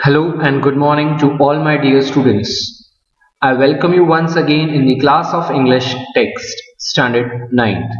Hello and good morning to all my dear students. I welcome you once again in the class of English text, Standard 9th.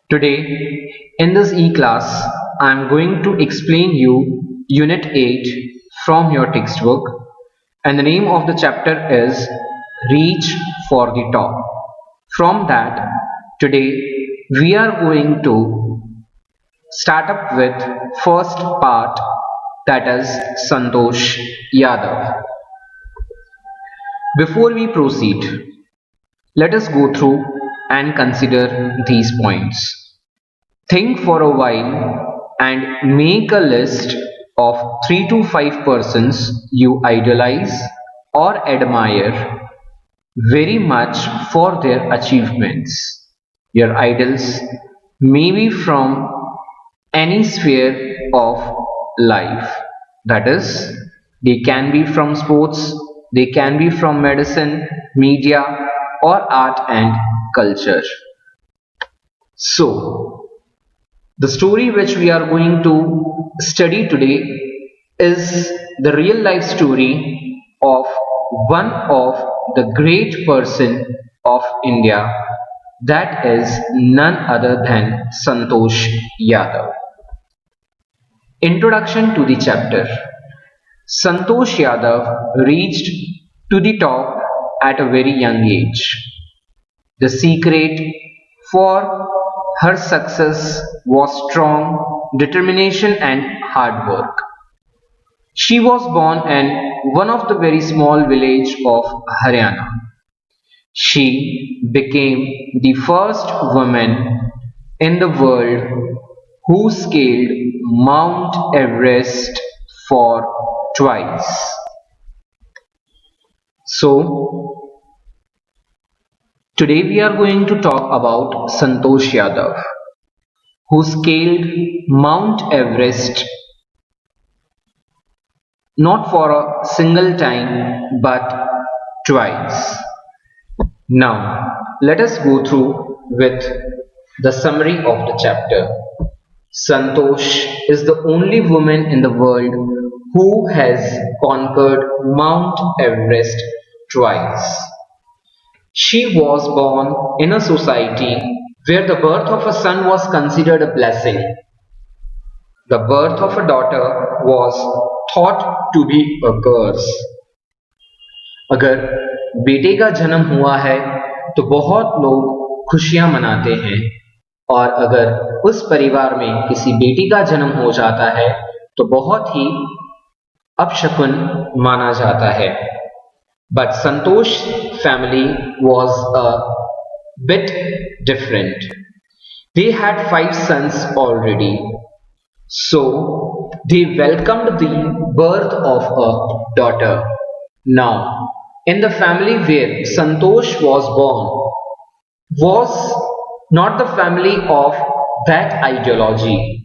Today, in this e-class, I am going to explain you Unit 8 from your textbook, and the name of the chapter is Reach for the Top. From that, today we are going to start up with first part, that is Santosh Yadav. Before we proceed, let us go through and consider these points. Think for a while and make a list of 3 to 5 persons you idolize or admire very much for their achievements. Your idols may be from any sphere of life. That is, they can be from sports, they can be from medicine, media, or art and culture. So, the story which we are going to study today is the real life story of one of the great person of India, that is none other than Santosh Yadav. Introduction to the chapter. Santosh Yadav reached to the top at a very young age. The secret for her success was strong determination and hard work. She was born in one of the very small village of Haryana. She became the first woman in the world who scaled Mount Everest for twice. So, today we are going to talk about Santosh Yadav, who scaled Mount Everest not for a single time but twice. Now, let us go through with the summary of the chapter. Santosh is the only woman in the world who has conquered Mount Everest twice. She was born in a society where the birth of a son was considered a blessing. The birth of a daughter was thought to be a curse. अगर बेटे का जन्म हुआ है तो बहुत लोग खुशियां मनाते हैं, और अगर उस परिवार में किसी बेटी का जन्म हो जाता है तो बहुत ही अपशकुन माना जाता है. But Santosh family was a bit different. They had 5 sons already, so they welcomed the birth of a daughter. Now, in the family where Santosh was born was not the family of that ideology.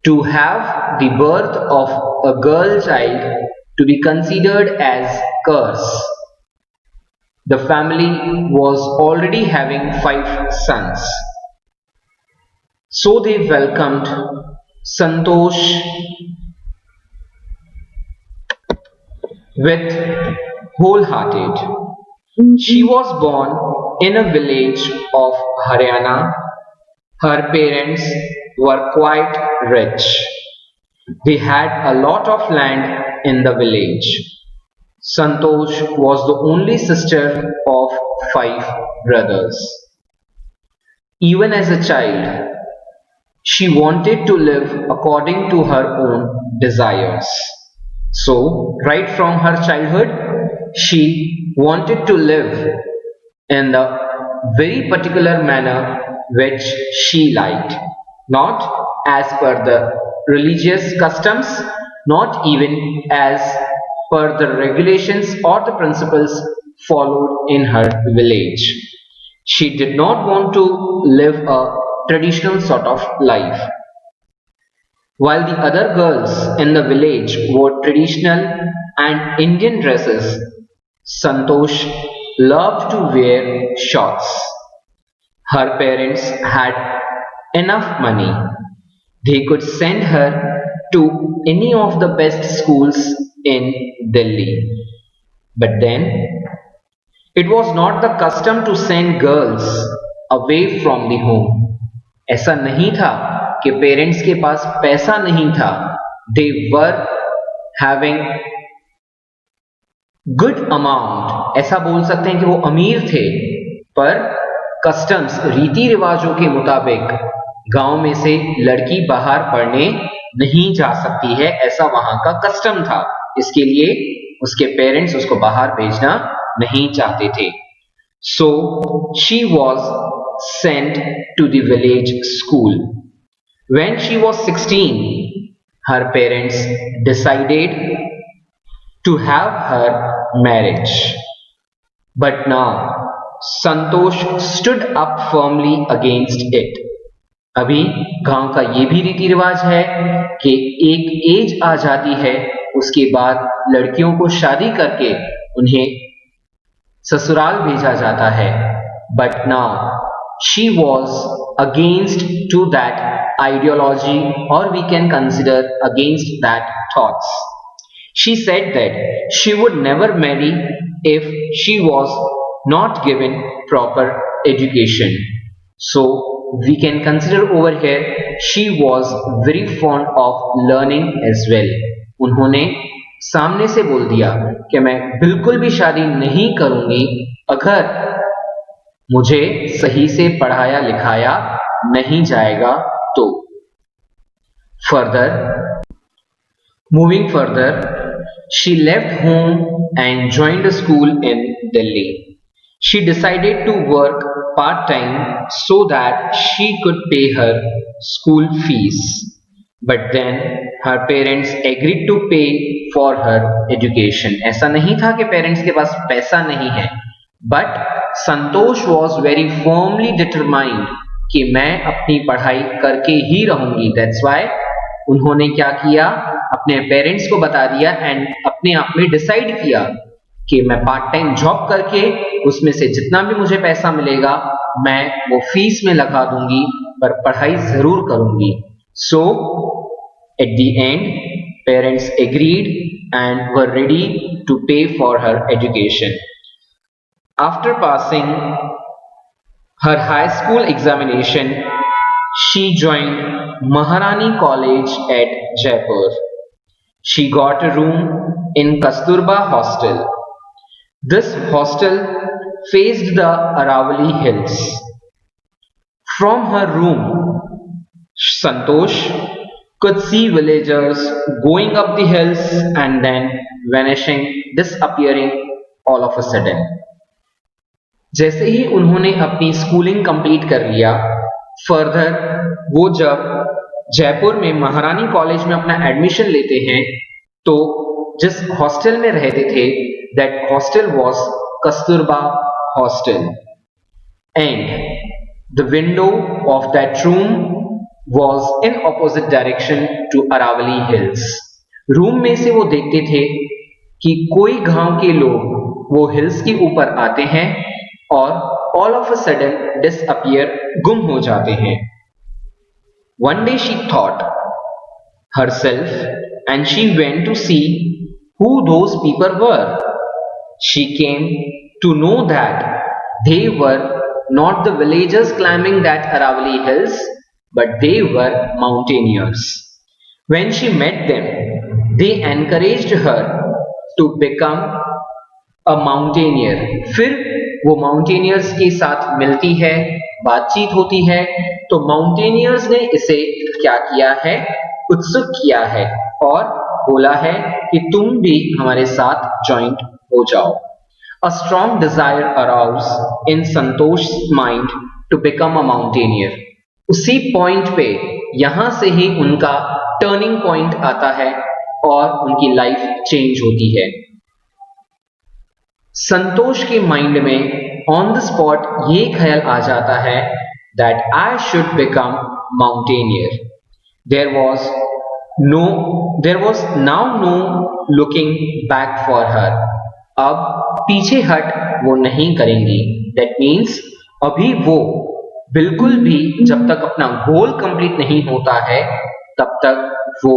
To have the birth of a girl child to be considered as curse. The family was already having 5 sons. So they welcomed Santosh with wholehearted. She was born in a village of Haryana. Her parents were quite rich. They had a lot of land in the village. Santosh was the only sister of 5 brothers. Even as a child, she wanted to live according to her own desires. So, right from her childhood, she wanted to live in the very particular manner which she liked, not as per the religious customs, not even as per the regulations or the principles followed in her village. She did not want to live a traditional sort of life. While the other girls in the village wore traditional and Indian dresses, Santosh loved to wear shorts. Her parents had enough money. They could send her to any of the best schools in Delhi. But then it was not the custom to send girls away from the home. ऐसा नहीं था कि parents के पास पैसा नहीं था. They were having good amount. ऐसा बोल सकते हैं कि वो अमीर थे, पर कस्टम्स रीति रिवाजों के मुताबिक गांव में से लड़की बाहर पढ़ने नहीं जा सकती है, ऐसा वहां का कस्टम था. इसके लिए उसके पेरेंट्स उसको बाहर भेजना नहीं चाहते थे. So she was sent to the village school. When she was 16, her parents decided to have her marriage. But now Santosh stood up firmly against it. अभी गांव का ये भी रीति रिवाज है कि एक एज आ जाती है, उसके बाद लड़कियों को शादी करके उन्हें ससुराल भेजा जाता है. But now she was against to that ideology, और we can consider against that thoughts. She said that she would never marry if she was not given proper education. So we can consider over here she was very fond of learning as well. उन्होंने सामने से बोल दिया कि मैं बिल्कुल भी शादी नहीं करूंगी अगर मुझे सही से पढ़ाया लिखाया नहीं जाएगा तो. Moving further, she left home and joined a school in Delhi. She decided to work part-time so that she could pay her school fees. But then her parents agreed to pay for her education. ऐसा नहीं था कि parents के पास पैसा नहीं है, but Santosh was very firmly determined कि मैं अपनी पढ़ाई करके ही रहूंगी. That's why उन्होंने क्या किया, अपने पेरेंट्स को बता दिया एंड अपने आप में डिसाइड किया कि मैं पार्ट टाइम जॉब करके उसमें से जितना भी मुझे पैसा मिलेगा मैं वो फीस में लगा दूंगी, पर पढ़ाई जरूर करूंगी. So at the end parents agreed and were ready to pay for her education. After passing her high school examination she joined Maharani college at Jaipur. She got a room in Kasturba hostel. This hostel faced the Aravali hills. From her room, Santosh could see villagers going up the hills and then vanishing, disappearing all of a sudden. जैसे ही उन्होंने अपनी schooling complete कर लिया, further वो जब जयपुर में महारानी college में अपना एडमिशन लेते हैं तो जिस हॉस्टल में रहते थे, that hostel was Kasturba Hostel, and the window of that room was in opposite direction to Aravali Hills. Room में से वो देखते थे कि कोई गांव के लोग वो हिल्स के ऊपर आते हैं और all of a sudden disappear, गुम हो जाते हैं. One day she thought herself and she went to see who those people were. She came to know that they were not the villagers climbing that Aravali hills, but they were mountaineers. When she met them, they encouraged her to become a mountaineer. फिर वो mountaineers के साथ मिलती है, बातचीत होती है, तो mountaineers ने इसे क्या किया है, उत्सुक किया है और बोला है कि तुम भी हमारे साथ ज्वाइंट हो जाओ. A strong desire arose in Santosh's mind to become a mountaineer. उसी पॉइंट पे यहां से ही उनका टर्निंग पॉइंट आता है और उनकी लाइफ चेंज होती है. संतोष के माइंड में ऑन द स्पॉट ये ख्याल आ जाता है that I should become mountaineer. There was now no looking back for her. अब पीछे हट वो नहीं करेंगी. That means अभी वो बिल्कुल भी जब तक अपना गोल कंप्लीट नहीं होता है तब तक वो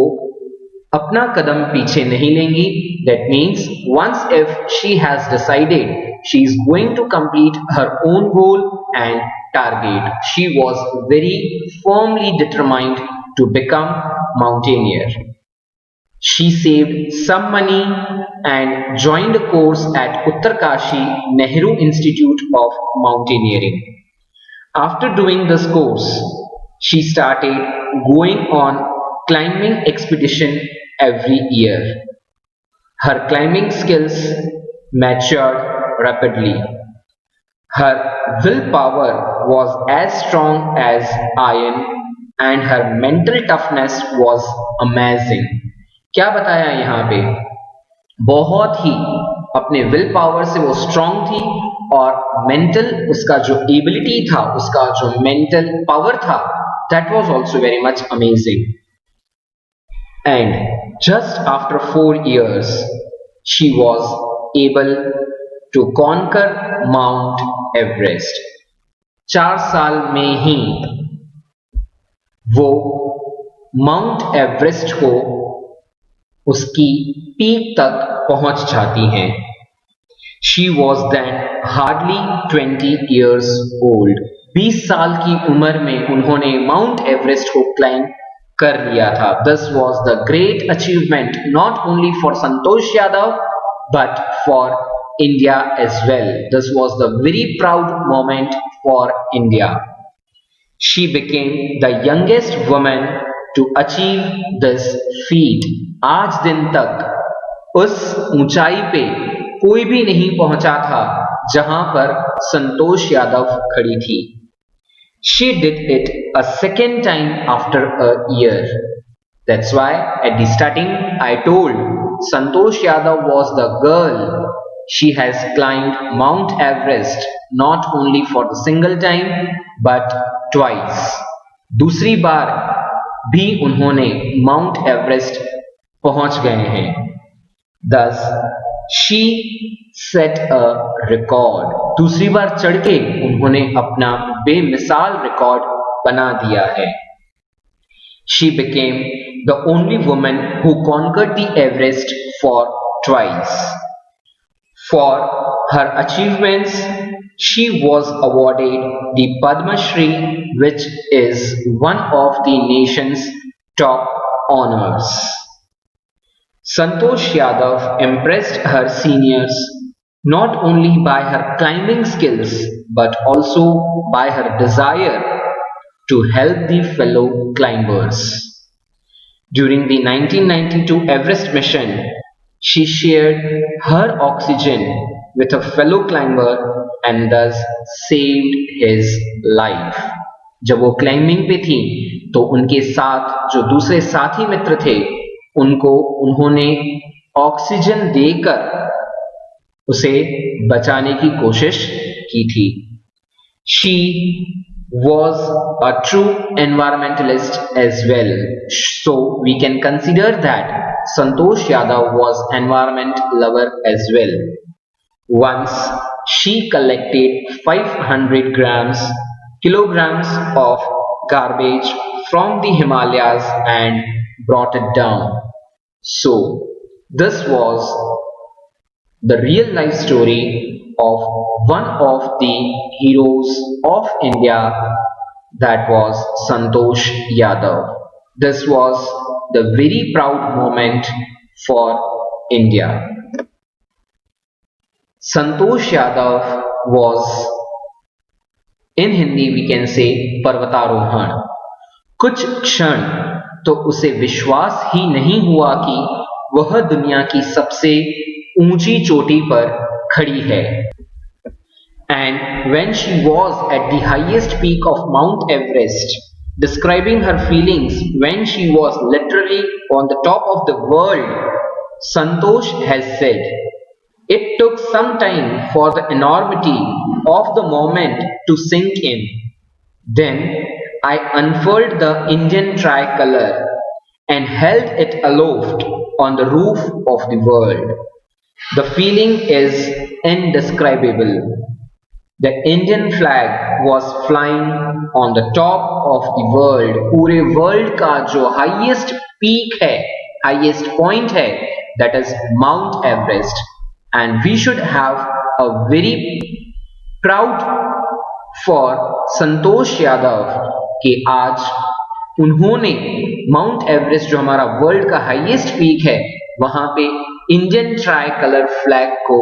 अपना कदम पीछे नहीं लेंगी. That means once if she has decided she is going to complete her own goal and target, she was very firmly determined to become mountaineer. She saved some money and joined a course at Uttarkashi Nehru Institute of Mountaineering. After doing this course, she started going on climbing expedition every year. Her climbing skills matured rapidly. Her willpower was as strong as iron and her mental toughness was amazing. क्या बताया यहाँ पे? बहुत ही अपने will power से वो strong थी और मेंटल उसका जो एबिलिटी था, उसका जो मेंटल पावर था, that was also very much amazing. And just after 4 years, she was able to conquer Mount Everest. 4 साल में ही वो माउंट एवरेस्ट को उसकी पीक तक पहुंच जाती हैं. She was then hardly 20 years old. 20 साल की उम्र में उन्होंने माउंट एवरेस्ट को क्लाइंब कर लिया था. This was the great achievement not only for Santosh Yadav but for India as well. This was the very proud moment for India. She became the youngest woman to achieve this feat. आज दिन तक उस ऊंचाई पे कोई भी नहीं पहुंचा था जहां पर संतोष यादव खड़ी थी. She did it a second time after a year. That's why at the starting I told Santosh Yadav was the girl. She has climbed Mount Everest not only for the single time but twice. दूसरी बार भी उन्होंने mount Everest पहुंच गए हैं. Thus, she set a record. दूसरी बार चढ़ के उन्होंने अपना बेमिसाल रिकॉर्ड बना दिया है. She became the only woman who conquered the Everest for twice. For her achievements, she was awarded the Padma Shri, which is one of the nation's top honors. Santosh Yadav impressed her seniors not only by her climbing skills but also by her desire to help the fellow climbers. During the 1992 Everest mission, she shared her oxygen with a fellow climber and thus saved his life. जब वो climbing पे थी तो उनके साथ जो दूसरे साथी मित्र थे उनको उन्होंने ऑक्सीजन देकर उसे बचाने की कोशिश की थी. She was a true environmentalist as well. So we can consider that Santosh Yadav was environment lover as well. Once she collected 500 kilograms of garbage from the Himalayas and brought it down. So this was the real life story of one of the heroes of India, that was Santosh Yadav. This was the very proud moment for India. Santosh Yadav was, in Hindi we can say, पर्वतारोहण. कुछ क्षण तो उसे विश्वास ही नहीं हुआ कि वह दुनिया की सबसे ऊंची चोटी पर खड़ी है. And when she was at the highest peak of Mount Everest, describing her feelings when she was literally on the top of the world, Santosh has said, "It took some time for the enormity of the moment to sink in. Then I unfurled the Indian tricolor and held it aloft on the roof of the world. The feeling is indescribable. The Indian flag was flying on the top of the world." पूरे world का जो highest peak है highest point है, that is Mount Everest, and we should have a very proud for Santosh Yadav कि आज उन्होंने mount Everest, जो हमारा वर्ल्ड का हाईएस्ट पीक है, वहां पे इंडियन ट्राई कलर फ्लैग को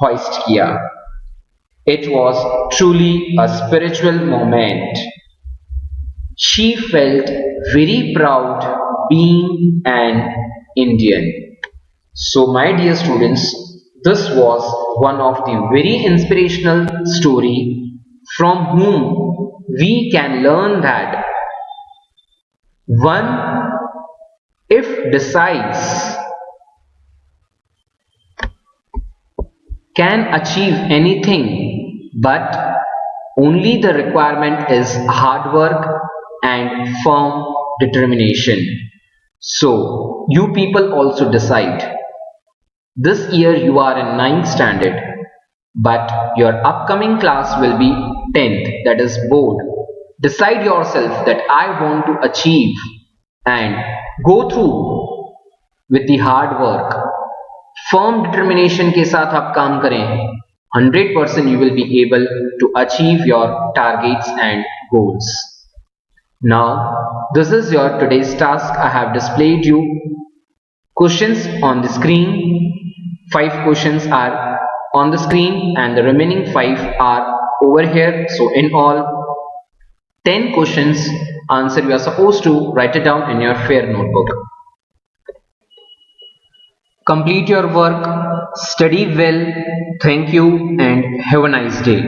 होइस्ट किया. It was truly a spiritual moment. She felt very proud being an Indian. So my dear students, this was one of the very inspirational story from whom we can learn that one, if decides, can achieve anything, but only the requirement is hard work and firm determination. So you people also decide. This year you are in 9th standard, but your upcoming class will be 10th, that is board. Decide yourself that I want to achieve and go through with the hard work. Firm determination के साथ आप काम करें, 100% you will be able to achieve your targets and goals. Now, this is your today's task. I have displayed you questions on the screen. 5 questions are on the screen and the remaining 5 are over here. So in all, 10 questions answer you are supposed to write it down in your fair notebook. Complete your work, study well, thank you and have a nice day.